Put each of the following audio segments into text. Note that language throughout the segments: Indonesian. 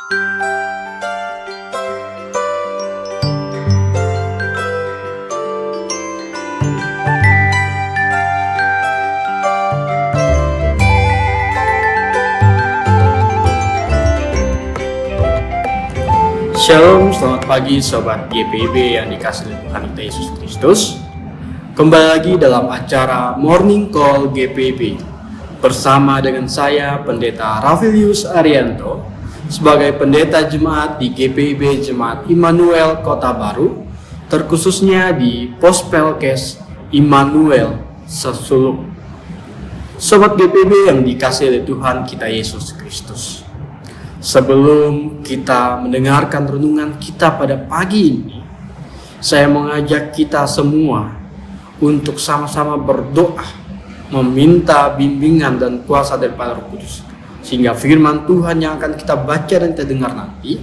Shalom, selamat pagi Sobat GPIB yang dikasihi Tuhan kita Yesus Kristus. Kembali lagi dalam acara Morning Call GPIB bersama dengan saya Pendeta Rafilius Arianto sebagai pendeta jemaat di GPIB Jemaat Immanuel Kota Baru, terkhususnya di Pospelkes Immanuel Sesuluk. Sobat GPIB yang dikasihi oleh Tuhan kita Yesus Kristus. Sebelum kita mendengarkan renungan kita pada pagi ini, saya mengajak kita semua untuk sama-sama berdoa, meminta bimbingan dan kuasa daripada Roh Kudus, sehingga firman Tuhan yang akan kita baca dan kita dengar nanti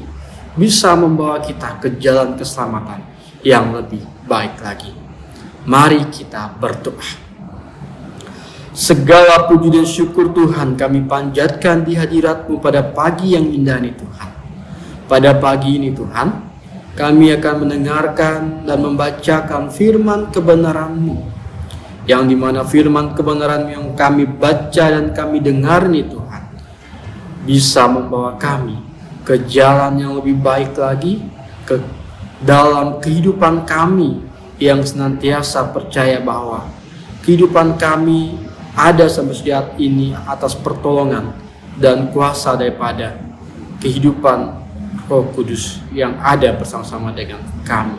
bisa membawa kita ke jalan keselamatan yang lebih baik lagi. Mari kita berdoa. Segala puji dan syukur Tuhan kami panjatkan di hadirat-Mu pada pagi yang indah ini Tuhan. Pada pagi ini Tuhan, kami akan mendengarkan dan membacakan firman kebenaran-Mu, yang dimana firman kebenaran yang kami baca dan kami dengar nih Tuhan, bisa membawa kami ke jalan yang lebih baik lagi, ke dalam kehidupan kami yang senantiasa percaya bahwa kehidupan kami ada sampai saat ini atas pertolongan dan kuasa daripada kehidupan Roh Kudus yang ada bersama-sama dengan kami.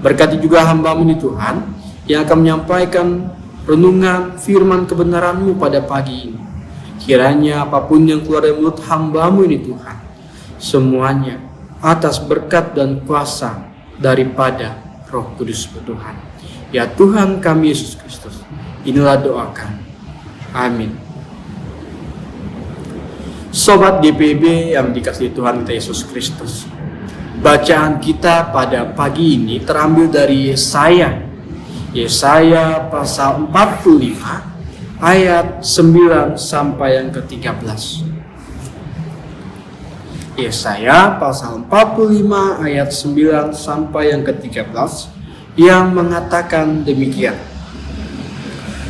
Berkati juga hamba-Mu ini Tuhan yang akan menyampaikan renungan firman kebenaran-Mu pada pagi ini. Kiranya apapun yang keluar dari mulut hamba-Mu ini Tuhan, semuanya atas berkat dan kuasa daripada Roh Kudus Tuhan. Ya Tuhan kami Yesus Kristus, inilah doa kami. Amin. Sobat GPIB yang dikasihi Tuhan kita Yesus Kristus, bacaan kita pada pagi ini terambil dari Yesaya pasal 45 ayat 9 sampai yang ke-13. Yesaya pasal 45 ayat 9 sampai yang ke-13 yang mengatakan demikian.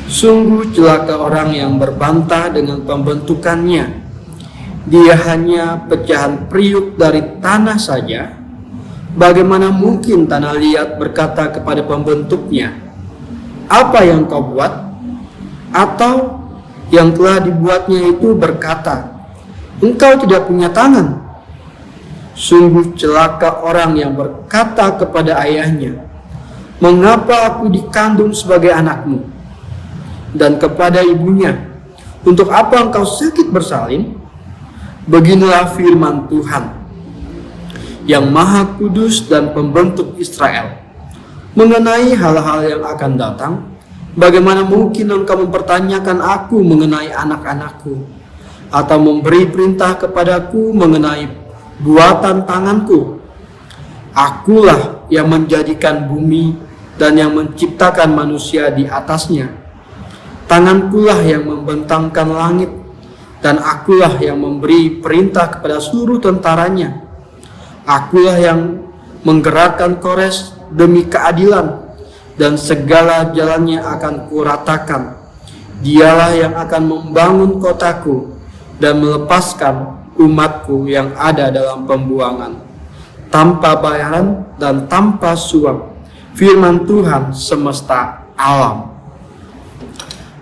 Sungguh celaka orang yang berbantah dengan pembentukannya. Dia hanya pecahan periuk dari tanah saja. Bagaimana mungkin tanah liat berkata kepada pembentuknya, "Apa yang kau buat?" Atau yang telah dibuatnya itu berkata, "Engkau tidak punya tangan." Sungguh celaka orang yang berkata kepada ayahnya, "Mengapa aku dikandung sebagai anakmu?" Dan kepada ibunya, "Untuk apa engkau sakit bersalin?" Beginilah firman Tuhan yang Maha Kudus dan Pembentuk Israel mengenai hal-hal yang akan datang. Bagaimana mungkin engkau mempertanyakan aku mengenai anak-anakku, atau memberi perintah kepadaku mengenai buatan tanganku? Akulah yang menjadikan bumi dan yang menciptakan manusia di atasnya. Tangankulah yang membentangkan langit, dan akulah yang memberi perintah kepada seluruh tentaranya. Akulah yang menggerakkan Kores demi keadilan, dan segala jalannya akan kuratakan. Dialah yang akan membangun kotaku dan melepaskan umatku yang ada dalam pembuangan, tanpa bayaran dan tanpa suap. Firman Tuhan semesta alam.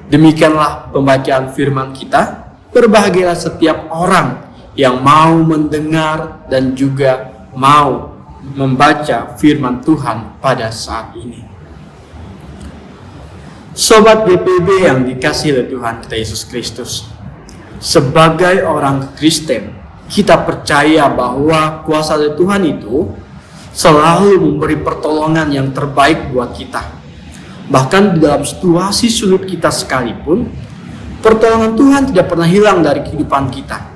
Demikianlah pembacaan firman kita. Berbahagialah setiap orang yang mau mendengar dan juga mau membaca firman Tuhan pada saat ini. Sobat GPIB yang dikasihi oleh Tuhan kita Yesus Kristus, sebagai orang Kristen, kita percaya bahwa kuasa dari Tuhan itu selalu memberi pertolongan yang terbaik buat kita. Bahkan di dalam situasi sulit kita sekalipun, pertolongan Tuhan tidak pernah hilang dari kehidupan kita.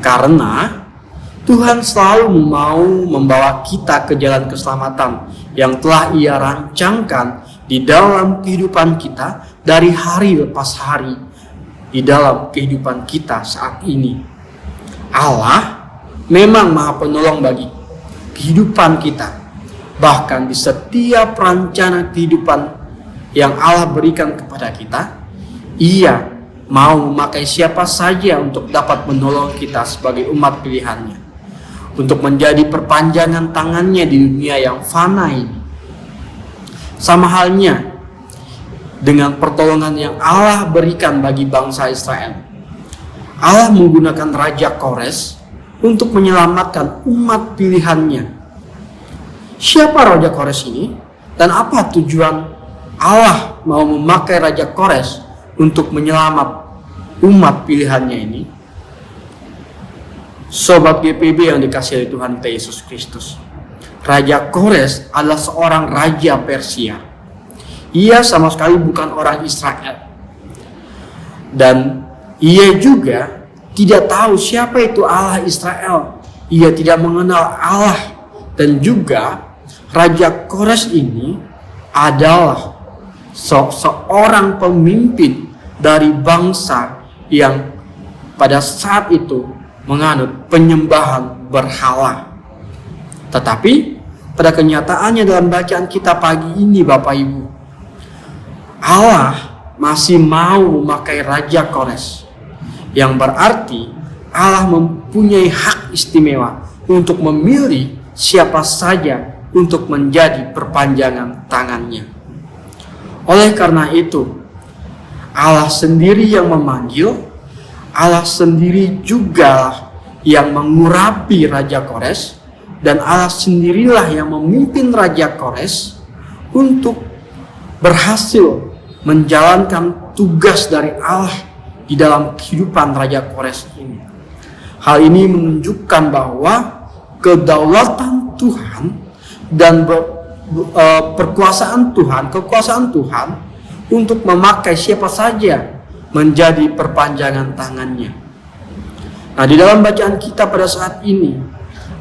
Karena Tuhan selalu mau membawa kita ke jalan keselamatan yang telah Ia rancangkan di dalam kehidupan kita dari hari lepas hari, di dalam kehidupan kita saat ini. Allah memang Maha Penolong bagi kehidupan kita. Bahkan di setiap rencana kehidupan yang Allah berikan kepada kita, Ia mau memakai siapa saja untuk dapat menolong kita sebagai umat pilihannya, untuk menjadi perpanjangan tangannya di dunia yang fana ini. Sama halnya dengan pertolongan yang Allah berikan bagi bangsa Israel. Allah menggunakan Raja Kores untuk menyelamatkan umat pilihannya. Siapa Raja Kores ini? Dan apa tujuan Allah mau memakai Raja Kores untuk menyelamat umat pilihannya ini? Sobat GPB yang dikasihi Tuhan Yesus Kristus, Raja Kores adalah seorang raja Persia. Ia sama sekali bukan orang Israel, dan ia juga tidak tahu siapa itu Allah Israel. Ia tidak mengenal Allah. Dan juga Raja Kores ini adalah seorang pemimpin dari bangsa yang pada saat itu menganut penyembahan berhala. Tetapi pada kenyataannya dalam bacaan kita pagi ini, Bapak Ibu, Allah masih mau memakai Raja Kores, yang berarti Allah mempunyai hak istimewa untuk memilih siapa saja untuk menjadi perpanjangan tangannya. Oleh karena itu, Allah sendiri yang memanggil, Allah sendiri juga yang mengurapi Raja Kores, dan Allah sendirilah yang memimpin Raja Kores untuk berhasil menjalankan tugas dari Allah di dalam kehidupan Raja Kores ini. Hal ini menunjukkan bahwa kedaulatan Tuhan dan kekuasaan Tuhan untuk memakai siapa saja menjadi perpanjangan tangannya. Nah, di dalam bacaan kita pada saat ini,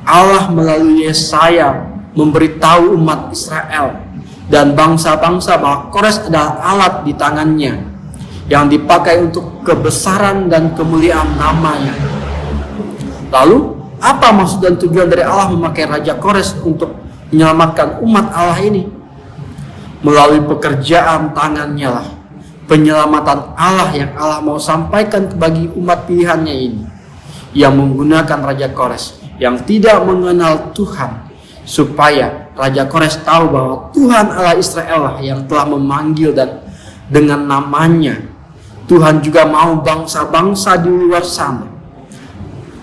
Allah melalui Yesaya memberitahu umat Israel dan bangsa-bangsa bahwa Kores adalah alat di tangannya yang dipakai untuk kebesaran dan kemuliaan namanya. Lalu, apa maksud dan tujuan dari Allah memakai Raja Kores untuk menyelamatkan umat Allah ini? Melalui pekerjaan tangannya lah penyelamatan Allah yang Allah mau sampaikan bagi umat pilihannya ini, yang menggunakan Raja Kores yang tidak mengenal Tuhan, supaya Raja Kores tahu bahwa Tuhan Allah Israel lah yang telah memanggil, dan dengan namanya Tuhan juga mau bangsa-bangsa di luar sana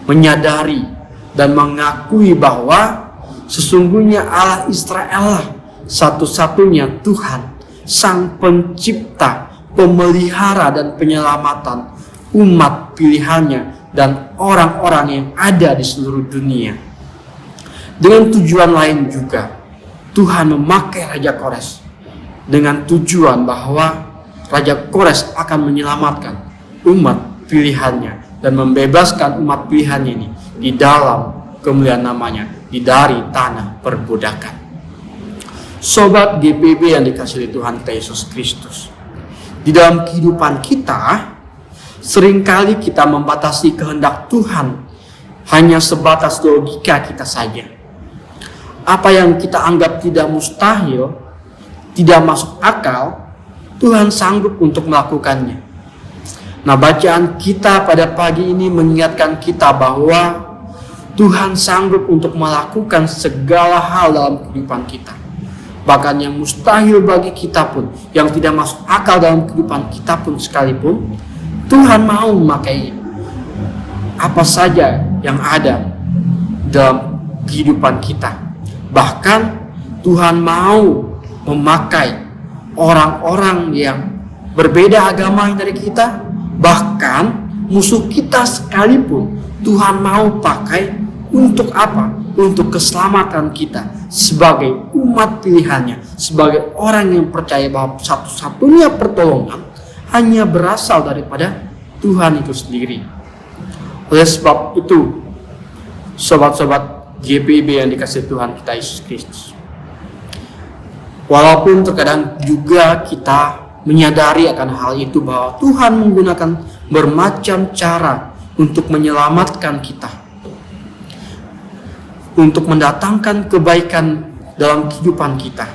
menyadari dan mengakui bahwa sesungguhnya Allah Israel lah satu-satunya Tuhan, Sang Pencipta, Pemelihara dan Penyelamatan umat pilihannya dan orang-orang yang ada di seluruh dunia. Dengan tujuan lain juga, Tuhan memakai Raja Kores dengan tujuan bahwa Raja Kores akan menyelamatkan umat pilihannya dan membebaskan umat pilihannya ini di dalam kemuliaan namanya, dari tanah perbudakan. Sobat GPB yang dikasihi Tuhan Yesus Kristus, di dalam kehidupan kita seringkali kita membatasi kehendak Tuhan hanya sebatas logika kita saja. Apa yang kita anggap tidak mustahil, tidak masuk akal, Tuhan sanggup untuk melakukannya. Nah, bacaan kita pada pagi ini mengingatkan kita bahwa Tuhan sanggup untuk melakukan segala hal dalam kehidupan kita. Bahkan yang mustahil bagi kita pun, yang tidak masuk akal dalam kehidupan kita pun sekalipun, Tuhan mau memakai apa saja yang ada dalam kehidupan kita. Bahkan Tuhan mau memakai orang-orang yang berbeda agama dari kita, bahkan musuh kita sekalipun Tuhan mau pakai untuk apa? Untuk keselamatan kita sebagai umat pilihannya, sebagai orang yang percaya bahwa satu-satunya pertolongan hanya berasal daripada Tuhan itu sendiri. Oleh sebab itu, sobat-sobat GPB yang dikasihi Tuhan kita Yesus Kristus, walaupun terkadang juga kita menyadari akan hal itu, bahwa Tuhan menggunakan bermacam cara untuk menyelamatkan kita, untuk mendatangkan kebaikan dalam kehidupan kita.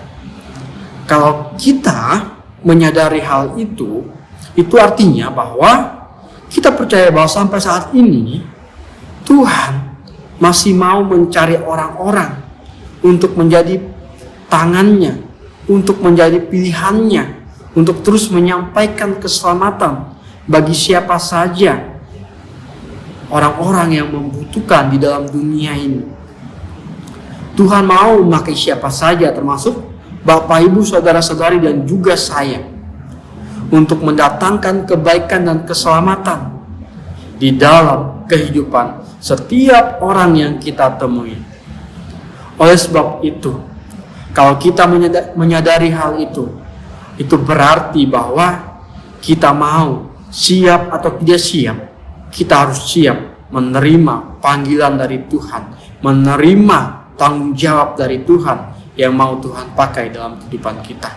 Kalau kita menyadari hal itu artinya bahwa kita percaya bahwa sampai saat ini Tuhan masih mau mencari orang-orang untuk menjadi tangannya, untuk menjadi pilihannya, untuk terus menyampaikan keselamatan bagi siapa saja orang-orang yang membutuhkan di dalam dunia ini. Tuhan mau memakai siapa saja, termasuk Bapak, Ibu, Saudara-saudari, dan juga saya, untuk mendatangkan kebaikan dan keselamatan di dalam kehidupan setiap orang yang kita temui. Oleh sebab itu, kalau kita menyadari hal itu berarti bahwa kita mau siap atau tidak siap, kita harus siap menerima panggilan dari Tuhan, menerima tanggung jawab dari Tuhan yang mau Tuhan pakai dalam kehidupan kita.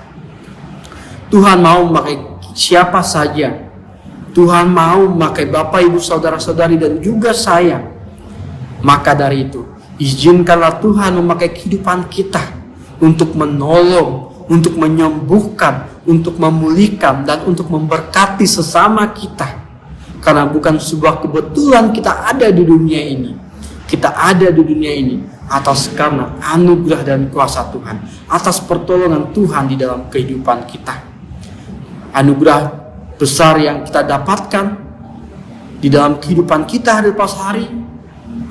Tuhan mau memakai siapa saja. Tuhan mau memakai Bapak, Ibu, Saudara-saudari, dan juga saya. Maka dari itu, izinkanlah Tuhan memakai kehidupan kita untuk menolong, untuk menyembuhkan, untuk memulihkan, dan untuk memberkati sesama kita. Karena bukan sebuah kebetulan kita ada di dunia ini. Kita ada di dunia ini atas karena anugerah dan kuasa Tuhan, atas pertolongan Tuhan di dalam kehidupan kita. Anugerah besar yang kita dapatkan di dalam kehidupan kita hari lepas hari,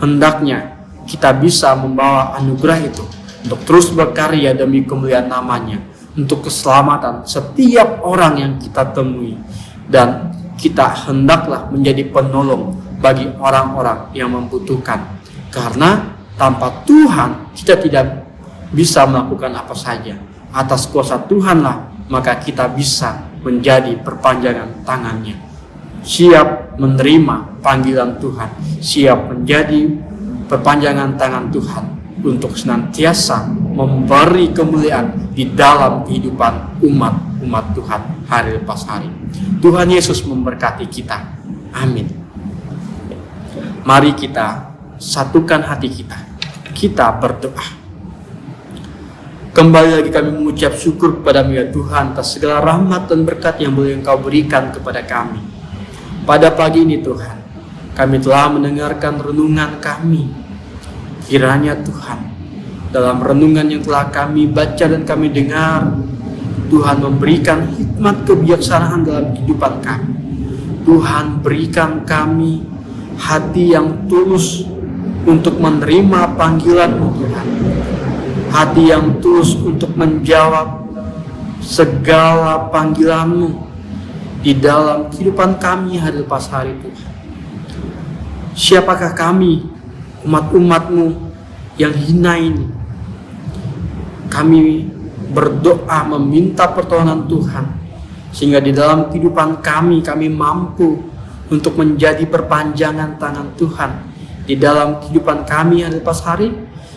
hendaknya kita bisa membawa anugerah itu untuk terus berkarya demi kemuliaan namanya, untuk keselamatan setiap orang yang kita temui, dan kita hendaklah menjadi penolong bagi orang-orang yang membutuhkan. Karena tanpa Tuhan kita tidak bisa melakukan apa saja. Atas kuasa Tuhanlah maka kita bisa menjadi perpanjangan tangannya, siap menerima panggilan Tuhan, siap menjadi perpanjangan tangan Tuhan untuk senantiasa memberi kemuliaan di dalam kehidupan umat Tuhan hari lepas hari. Tuhan Yesus memberkati kita. Amin. Mari kita satukan hati kita. Kita berdoa. Kembali lagi kami mengucap syukur kepada-Mu ya Tuhan atas segala rahmat dan berkat yang boleh Engkau berikan kepada kami. Pada pagi ini Tuhan, kami telah mendengarkan renungan kami. Kiranya Tuhan, dalam renungan yang telah kami baca dan kami dengar, Tuhan memberikan hikmat kebijaksanaan dalam kehidupan kami. Tuhan berikan kami hati yang tulus untuk menerima panggilan-Mu Tuhan. Hati yang tulus untuk menjawab segala panggilan-Mu di dalam kehidupan kami hari lepas hari Tuhan. Siapakah kami, umat-umat-Mu yang hina ini? Kami berdoa meminta pertolongan Tuhan, sehingga di dalam kehidupan kami mampu untuk menjadi perpanjangan tangan Tuhan di dalam kehidupan kami hari lepas hari,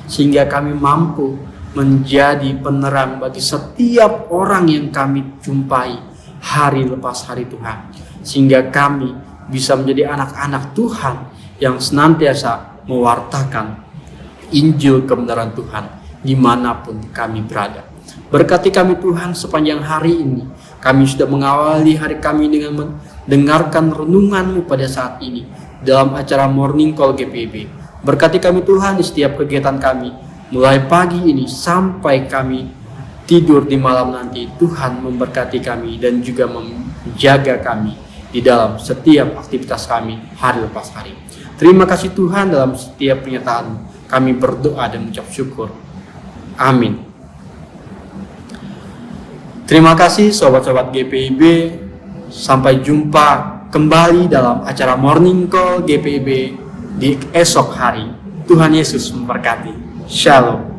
sehingga kami mampu menjadi penerang bagi setiap orang yang kami jumpai hari lepas hari Tuhan, sehingga kami bisa menjadi anak-anak Tuhan yang senantiasa mewartakan Injil kebenaran Tuhan dimanapun kami berada. Berkati kami Tuhan sepanjang hari ini. Kami sudah mengawali hari kami dengan mendengarkan renungan-Mu pada saat ini dalam acara Morning Call GPIB. Berkati kami Tuhan di setiap kegiatan kami, mulai pagi ini sampai kami tidur di malam nanti. Tuhan memberkati kami dan juga menjaga kami di dalam setiap aktivitas kami hari lepas hari. Terima kasih Tuhan, dalam setiap pernyataan kami berdoa dan mengucap syukur. Amin. Terima kasih sobat-sobat GPIB. Sampai jumpa kembali dalam acara Morning Call GPIB di esok hari. Tuhan Yesus memberkati. Shalom.